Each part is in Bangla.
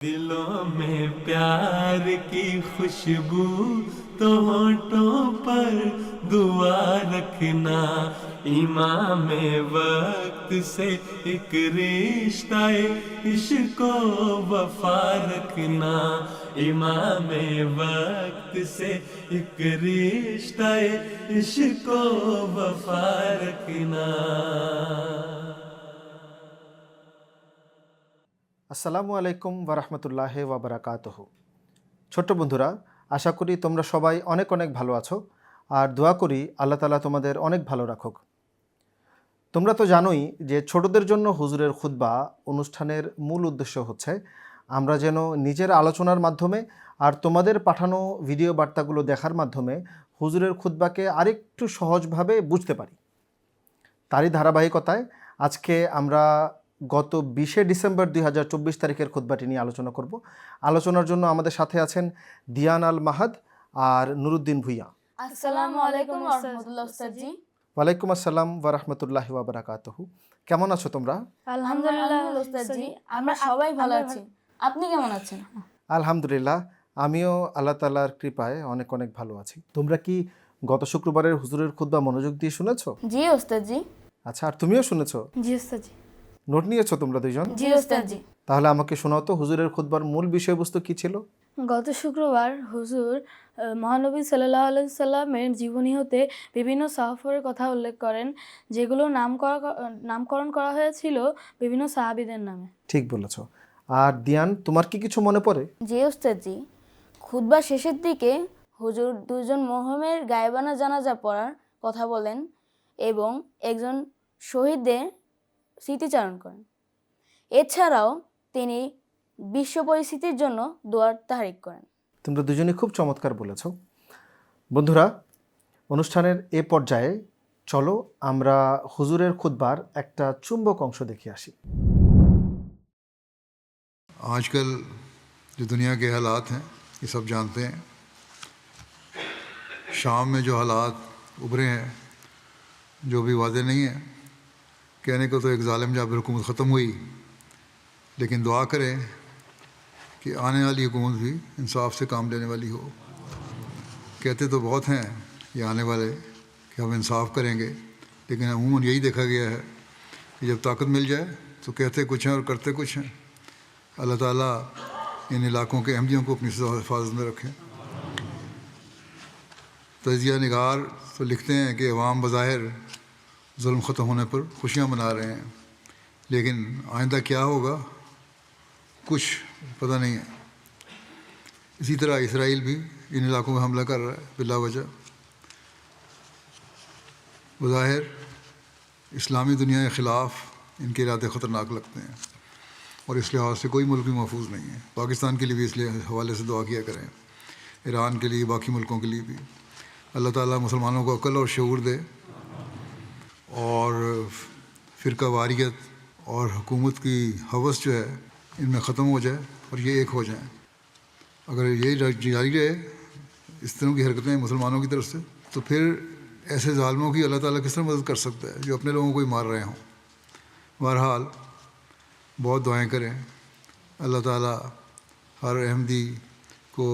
दिलों में प्यार की खुशबू तो होठों पर दुआ रखना, इमाम वक्त से एक रिश्ता इश्को वफा रखना, इमाम वक्त से एक रिश्ता इश्को वफा रखना। আসসালামু আলাইকুম ওয়ারাহমাতুল্লাহি ওয়া বারাকাতুহু। ছোট্ট বন্ধুরা, আশা করি তোমরা সবাই অনেক অনেক ভালো আছো আর দোয়া করি আল্লাহ তাআলা তোমাদের অনেক ভালো রাখুক। তোমরা তো জানোই যে ছোটদের জন্য হুজুরের খুতবা অনুষ্ঠানের মূল উদ্দেশ্য হচ্ছে আমরা যেন নিজের আলোচনার মাধ্যমে আর তোমাদের পাঠানো ভিডিও বার্তাগুলো দেখার মাধ্যমে হুজুরের খুতবাকে আরেকটু সহজভাবে বুঝতে পারি। তারই ধারাবাহিকতায় আজকে আমরা গত 20শে ডিসেম্বর 2024 তারিখের খুতবাটি নিয়ে আলোচনা করব। আলোচনার জন্য আমাদের সাথে আছেন দিয়ান আল মাহাদ আর নুরুদ্দিন ভুইয়া। আসসালামু আলাইকুম ওয়া রাহমাতুল্লাহ উস্তাদজি। ওয়ালাইকুম আসসালাম ওয়া রাহমাতুল্লাহি ওয়া বারাকাতুহু। কেমন আছো তোমরা? আলহামদুলিল্লাহ উস্তাদজি, আমরা সবাই ভালো আছি। আপনি কেমন আছেন? আলহামদুলিল্লাহ, আমিও আল্লাহ তাআলার কৃপায় অনেক অনেক ভালো আছি। তোমরা কি গত শুক্রবারের হুজুরের খুতবা মনোযোগ দিয়ে শুনেছো? জি উস্তাদজি। আচ্ছা, আর তুমিও শুনেছো? জি উস্তাদজি। নোট নিয়েছো তোমরা দুইজন? জি উস্তাদজি। তাহলে আমাকে শোনাও তো, হুজুরের খুতবার মূল বিষয়বস্তু কি ছিল? গত শুক্রবার হুজুর মহানবী সাল্লাল্লাহু আলাইহি সাল্লামের জীবনী হতে বিভিন্ন সফরের কথা উল্লেখ করেন, যেগুলো নামকরণ করা হয়েছিল বিভিন্ন সাহাবীদের নামে। ঠিক বলেছো। আর দিয়ান, তোমার কি কিছু মনে পড়ে? জি উস্তাদজি, খুতবার শেষের দিকে হুজুর দুজন মরহুমের গায়েবানা জানাজা পড়ার কথা বলেন এবং একজন শহীদদের স্মৃতিচারণ করেন। এছাড়াও তিনি বিশ্ব পরিস্থিতির জন্য দোয়ার তাহরিক করেন। তোমরা দুজনে খুব চমৎকার বলেছো। বন্ধুরা, অনুষ্ঠানের এ পর্যায়ে চলো আমরা হুজুরের খুতবার একটা চুম্বক অংশ দেখে আসি। आजकल जो दुनिया के हालात हैं ये सब जानते हैं। शाम में जो हालात उभरे हैं जो भी वादे नहीं है, कहने को तो एक ज़ालिम जाबिर हुकूमत ख़त्म हुई, लेकिन दुआ करें कि आने वाली हुकूमत भी इंसाफ से काम लेने वाली हो। कहते तो बहुत हैं ये आने वाले कि हम इंसाफ करेंगे, लेकिन अमूमन यही देखा गया है कि जब ताकत मिल जाए तो कहते कुछ हैं और करते कुछ हैं। अल्लाह ताला इन इलाकों के अहमदियों को अपनी हिफाजत में रखें। तजिया निगार तो लिखते हैं कि अवाम बज़ाहिर जुल्म ख़त्म होने पर खुशियाँ मना रहे हैं, लेकिन आइंदा क्या होगा कुछ पता नहीं है। इसी तरह इसराइल भी इन इलाकों में हमला कर रहा है बिला वजह। बज़ाहिर इस्लामी दुनिया के ख़िलाफ़ इनके इरादे ख़तरनाक लगते हैं और इस लिहाज से कोई मुल्क भी महफूज नहीं है। पाकिस्तान के लिए भी इसलिए हवाले से दुआ किया करें, ईरान के लिए, बाकी मुल्कों के लिए भी। अल्लाह ताला मुसलमानों को अक्ल और शऊर दे और फ़िरका वारियत और हुकूमत की हवस जो है इनमें ख़त्म हो जाए और ये एक हो जाएं। अगर ये जारी रहे इस तरह की हरकतें मुसलमानों की तरफ से, तो फिर ऐसे ज़ालिमों की अल्लाह ताला किस तरह मदद कर सकता है जो अपने लोगों को ही मार रहे हों। बहरहाल बहुत दुआएं करें, अल्लाह ताला हर अहमदी को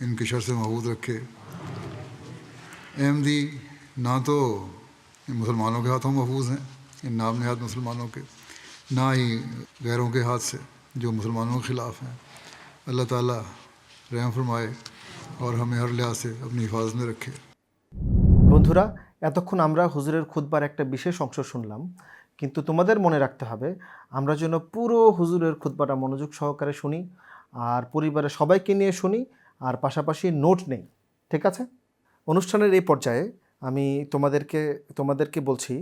इनके शर से महफूज रखे। अहमदी ना तो इन मुसलमानों के हाथों महफूज हैं, इन नाम नहाद मुसलमानों के, ना ही गैरों के हाथ से जो मुसलमानों के ख़िलाफ़ हैं। अल्लाह ताला रहम फरमाए और हमें हर लिहाज से अपनी हिफाजत में रखे। বন্ধুরা, এতক্ষণ আমরা হুজুরের খুতবার একটা বিশেষ অংশ শুনলাম, কিন্তু তোমাদের মনে রাখতে হবে আমরা যেন পুরো হুজুরের খুতবাটা মনোযোগ সহকারে শুনি আর পরিবারের সবাইকে নিয়ে শুনি আর পাশাপাশি নোট নেই, ঠিক আছে? অনুষ্ঠানের এই পর্যায়ে আমি তোমাদেরকে বলছি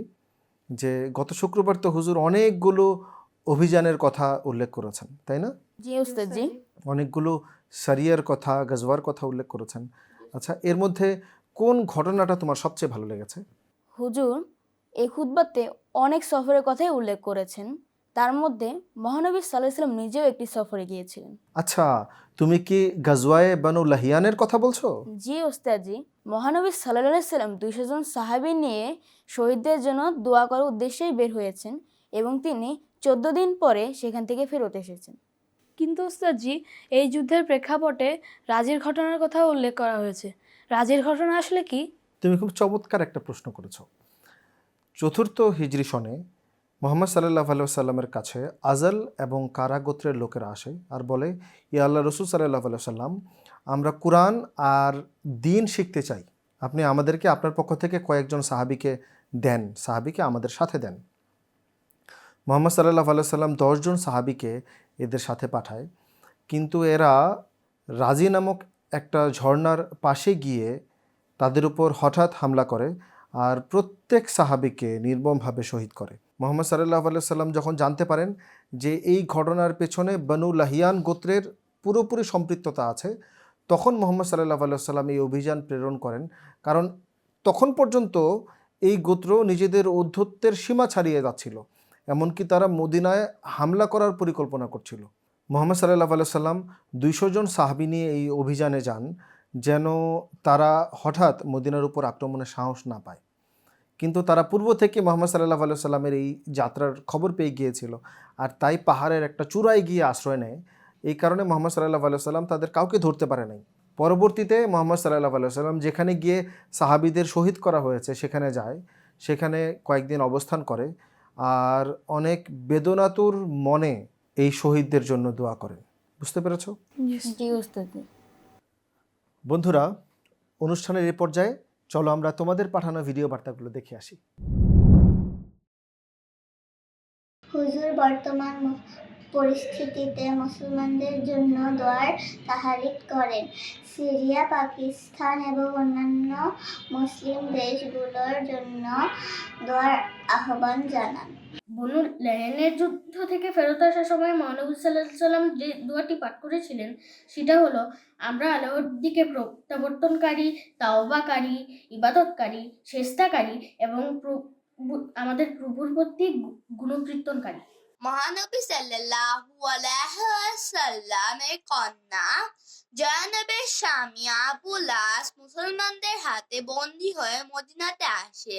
যে গত শুক্রবার তো হুজুর অনেকগুলো অভিযানের কথা উল্লেখ করেছেন, তাই না? জি উস্তাদজি। অনেকগুলো সারিয়ার কথা, গজওয়ার কথা উল্লেখ করেছেন। আচ্ছা, এর মধ্যে কোন ঘটনাটা তোমার সবচেয়ে ভালো লেগেছে? হুজুর এই খুতবাতে অনেক সফরের কথাই উল্লেখ করেছেন, তার মধ্যে মহানবী সাল্লাল্লাহু আলাইহি সাল্লাম নিজেও একটি সফরে গিয়েছিলেন। আচ্ছা, তুমি কি গাজওয়ায়ে বানু লাহিয়ানের কথা বলছো? জি উস্তাদজি, মহানবী সাল্লাল্লাহু আলাইহি সাল্লাম 200 জন সাহাবী নিয়ে শহীদদের জন্য দোয়া করার উদ্দেশ্যেই বের হয়েছেন এবং তিনি 14 দিন পরে সেখান থেকে ফেরত এসেছেন। কিন্তু উস্তাদজি, এই যুদ্ধের প্রেক্ষাপটে রাজির ঘটনার কথা উল্লেখ করা হয়েছে। রাজির ঘটনা আসলে কি? তুমি খুব চমৎকার একটা প্রশ্ন করেছো। চতুর্থ হিজরি সনে মোহাম্মদ সাল্লাহ আলাইসাল্লামের কাছে আজল এবং কারা গোত্রের লোকেরা আসে আর বলে, ইয়া আল্লাহ রসুল সাল্লাহ আলাইসাল্লাম, আমরা কোরআন আর দিন শিখতে চাই, আপনি আমাদেরকে আপনার পক্ষ থেকে কয়েকজন সাহাবিকে আমাদের সাথে দেন। মোহাম্মদ সাল্লাহ আলাইসাল্লাম 10 জন সাহাবিকে এদের সাথে পাঠায়, কিন্তু এরা রাজি নামক একটা ঝর্ণার পাশে গিয়ে তাদের উপর হঠাৎ হামলা করে আর প্রত্যেক সাহাবিকে নির্মমভাবে শহীদ করে। মোহাম্মদ সাল্লাহ আলাইসাল্লাম যখন জানতে পারেন যে এই ঘটনার পেছনে বনু লাহিয়ান গোত্রের পুরোপুরি সম্পৃক্ততা আছে, তখন মোহাম্মদ সাল্লাহ আলাইসাল্লাম এই অভিযান প্রেরণ করেন। কারণ তখন পর্যন্ত এই গোত্র নিজেদের ঔদ্ধত্যের সীমা ছাড়িয়ে যাচ্ছিল, এমনকি তারা মদিনায় হামলা করার পরিকল্পনা করছিল। মোহাম্মদ সাল্লাহ আলাইসাল্লাম 200 জন সাহাবি নিয়ে এই অভিযানে যান, যেন তারা হঠাৎ মদিনার উপর আক্রমণের সাহস না পায়। কিন্তু তারা পূর্ব থেকে মোহাম্মদ সাল্লাহ আলাইসাল্লামের এই যাত্রার খবর পেয়ে গিয়েছিল, আর তাই পাহাড়ের একটা চূড়ায় গিয়ে আশ্রয় নেয়। এই কারণে মোহাম্মদ সাল্লাহ আলাইসাল্লাম তাদের কাউকে ধরতে পারে নাই। পরবর্তীতে মোহাম্মদ সাল্লাহ আলাইসাল্লাম যেখানে গিয়ে সাহাবিদের শহীদ করা হয়েছে সেখানে যায়, সেখানে কয়েকদিন অবস্থান করে আর অনেক বেদনাতুর মনে এই শহীদদের জন্য দোয়া করেন। বুঝতে পেরেছো? জি উস্তাদজি। বন্ধুরা, অনুষ্ঠানের এই পর্যায়ে চলো আমরা তোমাদের পাঠানো ভিডিও বার্তাগুলো দেখে আসি। হুজুর বর্তমান পরিস্থিতিতে মুসলমানদের জন্য দোয়ার তাহারিক করেন। সিরিয়া, পাকিস্তান এবং অন্যান্য মুসলিম দেশগুলোর জন্য দোয়ার আহ্বান জানান। বনু লাহিয়ানের যুদ্ধ থেকে ফেরত আসার সময় মহানবী সাল্লাল্লাহু আলাইহি সাল্লাম যে দোয়াটি পাঠ করেছিলেন সেটা হলো, আমরা আল্লাহর দিকে প্রত্যাবর্তনকারী, তাওবাকারী, ইবাদতকারী, সেজদাকারী এবং আমাদের প্রভুর প্রতি গুণকীর্তনকারী। মহানবী সাল্লাল্লাহু আলাইহি ওয়াসাল্লামের কন্যা জয়নবে স্বামী আবু লাস মুসলমানদের হাতে বন্দী হয়ে মদিনাতে আসে।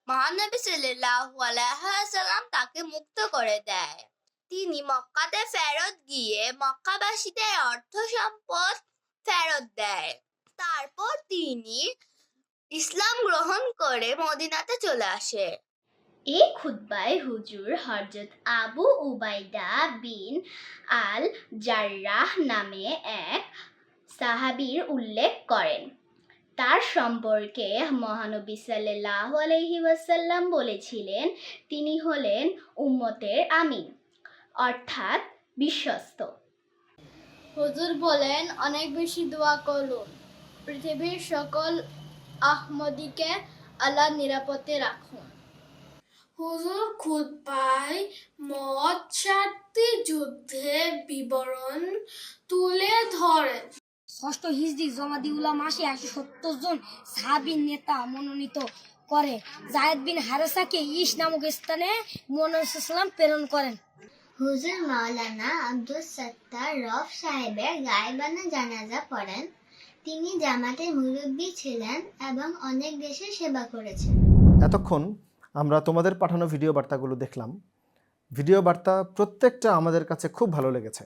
মহানবী সাল্লাল্লাহু আলাইহি ওয়াসাল্লাম তাকে মুক্ত করে দেয়। তিনি মক্কাতে ফেরত গিয়ে মক্কাবাসীদের অর্থ সম্পদ ফেরত দেয়। তারপর তিনি ইসলাম গ্রহণ করে মদিনাতে চলে আসে। এই খুতবায় হুজুর হযরত আবু উবাইদা বিন আল জাররাহ নামে এক সাহাবীর উল্লেখ করেন। তার সম্পর্কে মহানবী সাল্লাল্লাহু আলাইহি ওয়াসাল্লাম বলেছিলেন, তিনি হলেন উম্মতের আমিন, অর্থাৎ বিশ্বস্ত। হুজুর বলেন, অনেক বেশি দোয়া করুন, পৃথিবীর সকল আহমদীকে আল্লাহ নিরাপদে রাখুন। হুজুর খুতবায় মত 4টি যুদ্ধের বিবরণ তুলে ধরেন। ষষ্ঠ হিজরি জমাদি উলা মাসে 170 জন সাহাবীর নেতা মনোনীত করে যায়েদ বিন হারেসাকে ইস নামক স্থানে মুহাম্মদ প্রেরণ করেন। হুজুর মাওলানা আব্দুল সত্তার রফ সাহেবের গায়েবানা জানাজা পড়েন। তিনি জামাতের মুরব্বী ছিলেন এবং অনেক দেশে সেবা করেছেন। এতক্ষণ আমরা তোমাদের পাঠানো ভিডিও বার্তাগুলো দেখলাম। ভিডিও বার্তা প্রত্যেকটা আমাদের কাছে খুব ভালো লেগেছে।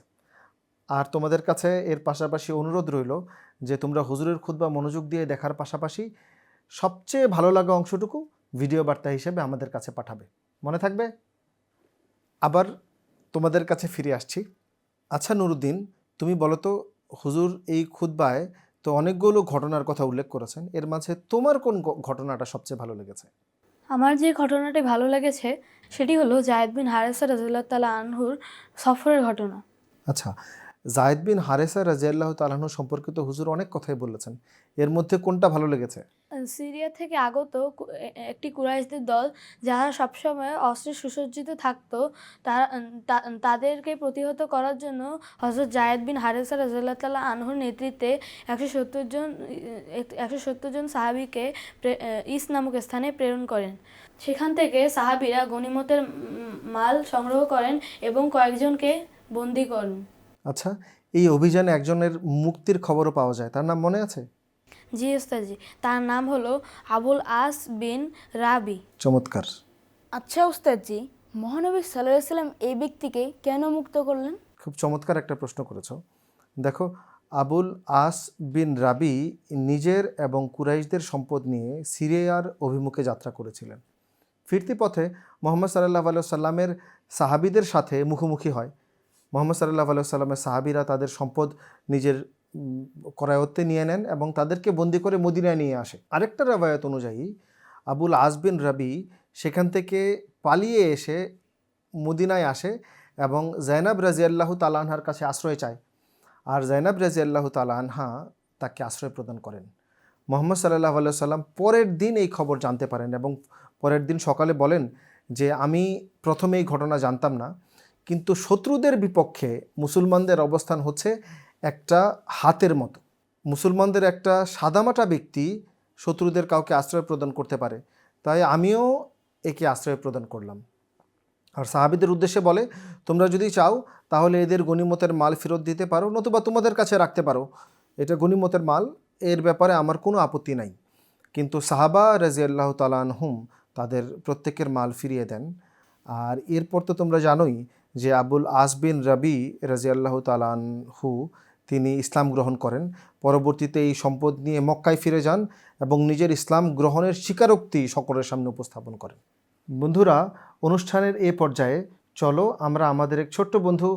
আর তোমাদের কাছে এর পাশাপাশি অনুরোধ রইল যে তোমরা হুজুরের খুতবা মনোযোগ দিয়ে দেখার পাশাপাশি সবচেয়ে ভালো লাগা অংশটুকু ভিডিও বার্তা হিসেবে আমাদের কাছে পাঠাবে। মনে থাকবে? আবার তোমাদের কাছে ফিরে আসছি। আচ্ছা নুরুদ্দিন, তুমি বলো তো, হুজুর এই খুতবায় তো অনেকগুলো ঘটনার কথা উল্লেখ করেছেন, এর মাঝে তোমার কোন ঘটনাটা সবচেয়ে ভালো লেগেছে? আমার যে ঘটনাটি ভালো লেগেছে সেটি হলো জায়েদ বিন হারেসা রাদিয়াল্লাহু তাআলা আনহুর সফরের ঘটনা। আচ্ছা, জায়েদ বিন হারেসা রাদিয়াল্লাহু তাআলা আনহু সম্পর্কিত হুজুর অনেক কথাই বলেছেন, এর মধ্যে কোনটা ভালো লেগেছে? সিরিয়া থেকে আগত একটি কুরাইশদের দল যারা সবসময় অস্ত্রে সুসজ্জিত থাকতো, তাদেরকে প্রতিহত করার জন্য হযরত জায়েদ বিন হারেসা রাদিয়াল্লাহু তাআলা আনহুর নেতৃত্বে 170 জন সাহাবীকে ইস নামক স্থানে প্রেরণ করেন। সেখান থেকে সাহাবীরা গনিমতের মাল সংগ্রহ করেন এবং কয়েকজনকে বন্দী করেন। আচ্ছা, এই অভিযানে একজনের মুক্তির খবরও পাওয়া যায়, তার নাম মনে আছে? জি উস্তাদজি, তার নাম হলো আবুল আস বিন রাবি। চমৎকার। আচ্ছা উস্তাদজি, মহানবী সাল্লাল্লাহু আলাইহি সাল্লাম এই ব্যক্তিকে কেন মুক্ত করলেন? খুব চমৎকার একটা প্রশ্ন করেছো। দেখো, আবুল আস বিন রাবি নিজের এবং কুরাইশদের সম্পদ নিয়ে সিরিয়ার অভিমুখে যাত্রা করেছিলেন। ফিরতি পথে মোহাম্মদ সাল্লাল্লাহু আলাইহি সাল্লামের সাহাবীদের সাথে মুখোমুখি হয়। মোহাম্মদ সাল্লাল্লাহু আলাইহি সাল্লামের সাহাবীরা তাদের সম্পদ নিজের করায়ত্তে নিয়ে নেন এবং তাদেরকে বন্দি করে মদিনায় নিয়ে আসে। আরেকটা রওয়ায়াত অনুযায়ী আবুল আস বিন রাবি সেখান থেকে পালিয়ে এসে মদিনায় আসে এবং জাইনাব রাদিয়াল্লাহু তাআলা আনহার কাছে আশ্রয় চায়, আর জাইনাব রাদিয়াল্লাহু তাআলা আনহা তাকে আশ্রয় প্রদান করেন। মুহাম্মদ সাল্লাল্লাহু আলাইহি সাল্লাম পরের দিন এই খবর জানতে পারেন এবং পরের দিন সকালে বলেন যে আমি প্রথমে এই ঘটনা জানতাম না, কিন্তু শত্রুদের বিপক্ষে মুসলমানদের অবস্থান হচ্ছে একটা হাতের মতো। মুসলমানদের একটা সাদামাটা ব্যক্তি শত্রুদের কাউকে আশ্রয় প্রদান করতে পারে, তাই আমিও একে আশ্রয় প্রদান করলাম। আর সাহাবীদের উদ্দেশ্যে বলে, তোমরা যদি চাও তাহলে এদের গনিমতের মাল ফেরত দিতে পারো, নতুবা তোমাদের কাছে রাখতে পারো, এটা গনিমতের মাল, এর ব্যাপারে আমার কোনো আপত্তি নাই। কিন্তু সাহাবা রাদিয়াল্লাহু তাআলা আনহুম তাদের প্রত্যেকের মাল ফিরিয়ে দেন। আর এরপর তো তোমরা জানোই যে আবুল আস বিন রাবি রাদিয়াল্লাহু তাআলা আনহু তিনি ইসলাম গ্রহণ করেন। পরবর্তীতে এই সম্পদ নিয়ে মক্কায় ফিরে যান এবং নিজের ইসলাম গ্রহণের স্বীকারোক্তি সকলের সামনে উপস্থাপন করেন। বন্ধুরা, অনুষ্ঠানের এই পর্যায়ে চলো আমরা আমাদের এক ছোট্ট বন্ধু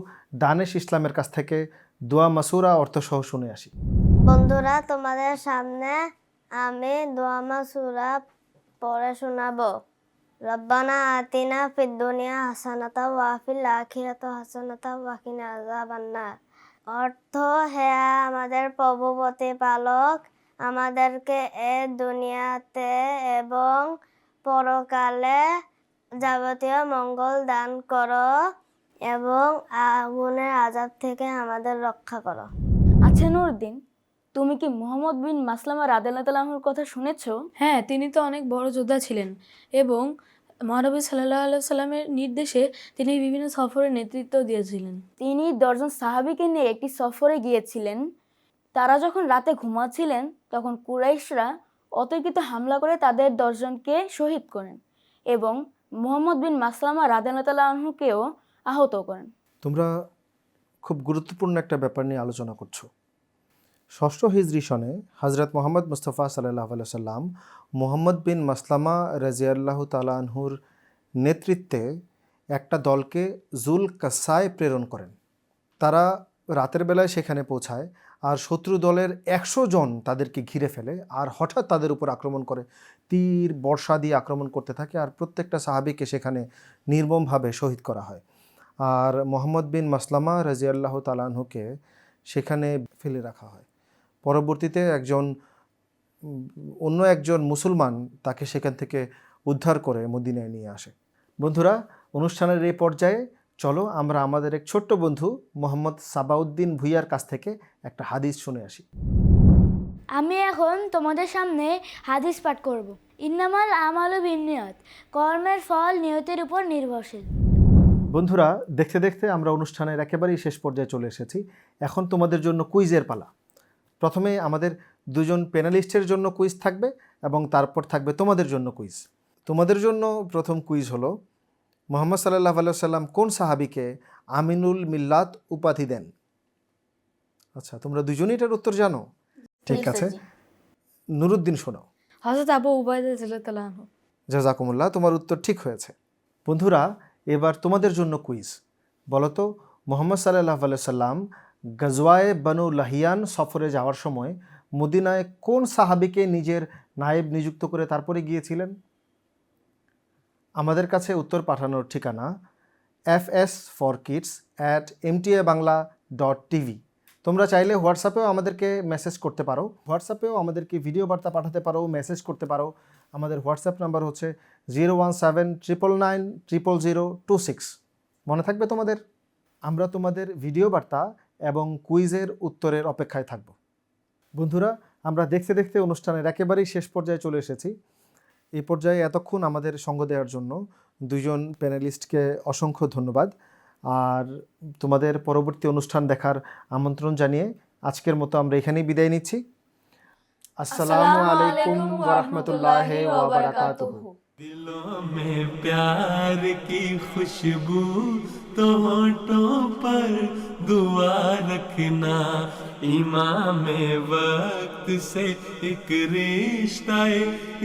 দানেশ ইসলামের কাছ থেকে দোয়া মাসুরা অর্থসহ শুনে আসি। বন্ধুরা, তোমাদের সামনে আমি দোয়া মাসুরা পড়ে শোনাবো। রব্বানা আতিনা ফিদ দুনিয়া হাসানাতাও ওয়া ফিল আখিরাতি হাসানাতাও ওয়া কিনা আযাবান্নার। অর্থ, হে আমাদের প্রভু প্রতিপালক, আমাদেরকে এ দুনিয়াতে এবং পরকালে যাবতীয় মঙ্গল দান করো এবং আগুনের আযাব থেকে আমাদের রক্ষা করো। আচ্ছা নুরুদ্দিন, তুমি কি মুহাম্মদ বিন মাসলামা রাদিয়াল্লাহু তাআলা আনহুর কথা শুনেছো? হ্যাঁ, তিনি তো অনেক বড় যোদ্ধা ছিলেন এবং মহানবী সাল্লাল্লাহু আলাইহি সাল্লামের নির্দেশে তিনি বিভিন্ন সফরের নেতৃত্ব দিয়েছিলেন। তিনি 10 জন সাহাবীকে নিয়ে একটি সফরে গিয়েছিলেন। তারা যখন রাতে ঘুমাচ্ছিলেন তখন কুরাইশরা অতর্কিত হামলা করে তাদের 10 জনকে শহীদ করেন এবং মুহাম্মদ বিন মাসলামা রাদিয়াল্লাহু তাআলা আনহুকেও আহত করেন। তোমরা খুব গুরুত্বপূর্ণ একটা ব্যাপার নিয়ে আলোচনা করছো। 6ষ্ঠ হিজরি সনে হজরত মোহাম্মদ মুস্তাফা সাল্লাল্লাহু আলাইহি সাল্লাম মুহাম্মদ বিন মাসলামা রাদিয়াল্লাহু তাআলা আনহুর নেতৃত্বে একটা দলকে জুল কাসায় প্রেরণ করেন। তারা রাতের বেলায় সেখানে পৌঁছায় আর শত্রু দলের 100 জন তাদেরকে ঘিরে ফেলে আর হঠাৎ তাদের উপর আক্রমণ করে, তীর বর্ষা দিয়ে আক্রমণ করতে থাকে আর প্রত্যেকটা সাহাবীকে সেখানে নির্মমভাবে শহীদ করা হয়। আর মোহাম্মদ বিন মাসলামা রাদিয়াল্লাহু তাআলা আনহুকে সেখানে ফেলে রাখা হয়। পরবর্তীতে অন্য একজন মুসলমান তাকে সেখান থেকে উদ্ধার করে মদিনায় নিয়ে আসে। বন্ধুরা, অনুষ্ঠানের এই পর্যায়ে চলো আমরা আমাদের এক ছোট্ট বন্ধু মোহাম্মদ সাবাউদ্দিন ভুইয়ার কাছ থেকে একটা হাদিস শুনে আসি। আমি এখন তোমাদের সামনে হাদিস পাঠ করব। ইন্নামাল আমালু বিন্নিয়াত, কর্মের ফল নিয়তের উপর নির্ভরশীল। বন্ধুরা, দেখতে দেখতে আমরা অনুষ্ঠানের একেবারেই শেষ পর্যায়ে চলে এসেছি। এখন তোমাদের জন্য কুইজের পালা। প্রথমে আমাদের 2 জন প্যানেলিস্টের জন্য কুইজ থাকবে এবং তারপর থাকবে তোমাদের জন্য কুইজ। তোমাদের জন্য প্রথম কুইজ হলো, মুহাম্মদ সাল্লাল্লাহু আলাইহি সাল্লাম কোন সাহাবীকে আমিনুল মিল্লাত উপাধি দেন? আচ্ছা, তোমরা দুজনেই এটার উত্তর জানো? ঠিক আছে, নুরুদ্দিন শোনাও। হযরত আবু উবাইদা রাদিয়াল্লাহু আনহু। জাযাকুমুল্লাহ, তোমার উত্তর ঠিক হয়েছে। বন্ধুরা, এবার তোমাদের জন্য কুইজ। বলো তো, মুহাম্মদ সাল্লাল্লাহু আলাইহি সাল্লাম গজওয়ায়ে বনু লাহিয়ান সফরে যাওয়ার সময় মদিনায় কোন সাহাবীকে নিজের নায়েব নিযুক্ত করে তারপরে গিয়েছিলেন? আমাদের কাছে উত্তর পাঠানোর ঠিকানা fs4kids@mtabangla.tv। তোমরা চাইলে হোয়াটসঅ্যাপেও আমাদেরকে মেসেজ করতে পারো, হোয়াটসঅ্যাপেও আমাদেরকে ভিডিও বার্তা পাঠাতে পারো, মেসেজ করতে পারো। আমাদের হোয়াটসঅ্যাপ নাম্বার হচ্ছে 01799900026। মনে থাকবে তোমাদের? আমরা তোমাদের ভিডিও বার্তা এবং কুইজের উত্তরের অপেক্ষায় থাকব। বন্ধুরা, আমরা দেখতে দেখতে অনুষ্ঠানের একেবারেই শেষ পর্যায়ে চলে এসেছি। এই পর্যায়ে এতক্ষণ আমাদের সঙ্গ দেওয়ার জন্য 2 জন প্যানেলিস্টকে অসংখ্য ধন্যবাদ। আর তোমাদের পরবর্তী অনুষ্ঠান দেখার আমন্ত্রণ জানিয়ে আজকের মতো আমরা এখানেই বিদায় নিচ্ছি। আসসালামু আলাইকুম ওয়া রাহমাতুল্লাহি ওয়া বারাকাতুহু। दिलों में प्यार की खुशबू तो होठों पर दुआ रखना, इमाम वक्त से एक रिश्ता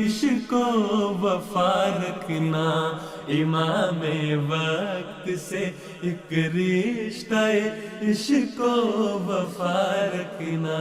इश्क वफा रखना, इमाम वक्त से एक रिश्ता इश्क वफा रखना।